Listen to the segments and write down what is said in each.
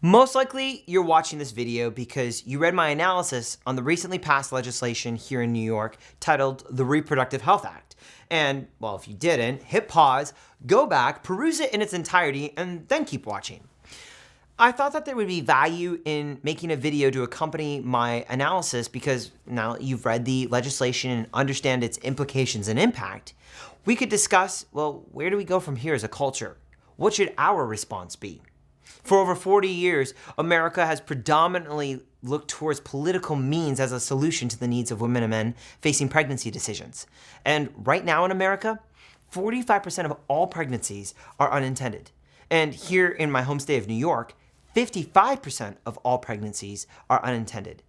Most likely, you're watching this video because you read my analysis on the recently passed legislation here in New York titled the Reproductive Health Act. And, well, if you didn't, hit pause, go back, peruse it in its entirety, and then keep watching. I thought that there would be value in making a video to accompany my analysis because now you've read the legislation and understand its implications and impact. We could discuss, well, where do we go from here as a culture? What should our response be? For over 40 years, America has predominantly looked towards political means as a solution to the needs of women and men facing pregnancy decisions. And right now in America, 45% of all pregnancies are unintended. And here in my home state of New York, 55% of all pregnancies are unintended.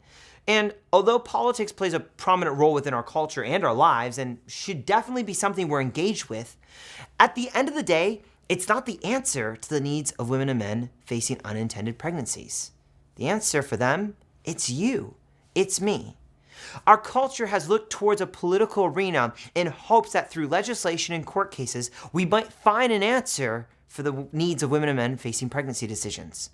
And although politics plays a prominent role within our culture and our lives and should definitely be something we're engaged with, at the end of the day, it's not the answer to the needs of women and men facing unintended pregnancies. The answer for them, it's you, it's me. Our culture has looked towards a political arena in hopes that through legislation and court cases, we might find an answer for the needs of women and men facing pregnancy decisions.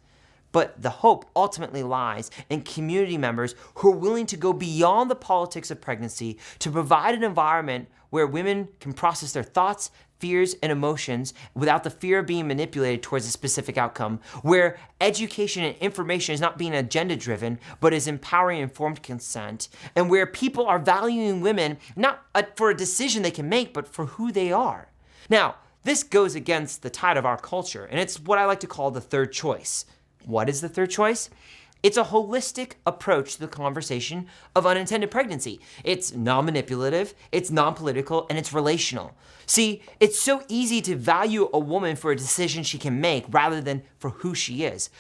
But the hope ultimately lies in community members who are willing to go beyond the politics of pregnancy to provide an environment where women can process their thoughts, fears, and emotions without the fear of being manipulated towards a specific outcome, where education and information is not being agenda-driven, but is empowering informed consent, and where people are valuing women not for a decision they can make, but for who they are. Now, this goes against the tide of our culture, and it's what I like to call the third choice. What is the third choice? It's a holistic approach to the conversation of unintended pregnancy. It's non-manipulative, it's non-political, and it's relational. See, it's so easy to value a woman for a decision she can make rather than for who she is.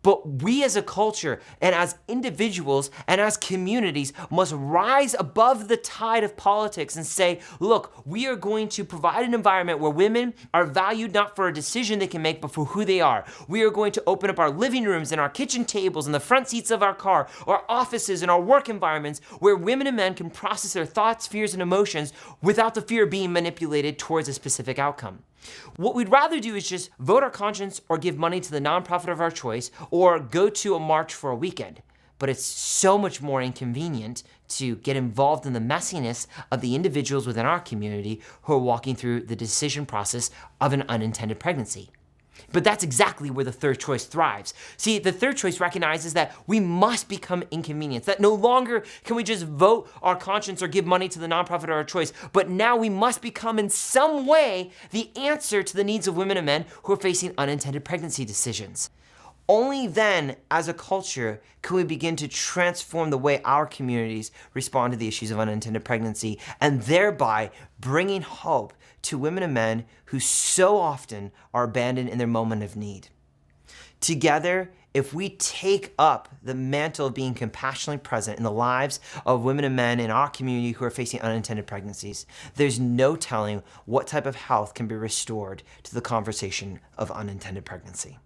But we as a culture and as individuals and as communities must rise above the tide of politics and say, look, we are going to provide an environment where women are valued not for a decision they can make, but for who they are. We are going to open up our living rooms and our kitchen tables and the front seats of our car, our offices and our work environments where women and men can process their thoughts, fears, and emotions without the fear of being manipulated towards a specific outcome. What we'd rather do is just vote our conscience or give money to the nonprofit of our choice or go to a march for a weekend. But it's so much more inconvenient to get involved in the messiness of the individuals within our community who are walking through the decision process of an unintended pregnancy. But that's exactly where the third choice thrives. See, the third choice recognizes that we must become inconvenienced, that no longer can we just vote our conscience or give money to the nonprofit of our choice, but now we must become in some way the answer to the needs of women and men who are facing unintended pregnancy decisions. Only then, as a culture, can we begin to transform the way our communities respond to the issues of unintended pregnancy and thereby bringing hope to women and men who so often are abandoned in their moment of need. Together, if we take up the mantle of being compassionately present in the lives of women and men in our community who are facing unintended pregnancies, there's no telling what type of health can be restored to the conversation of unintended pregnancy.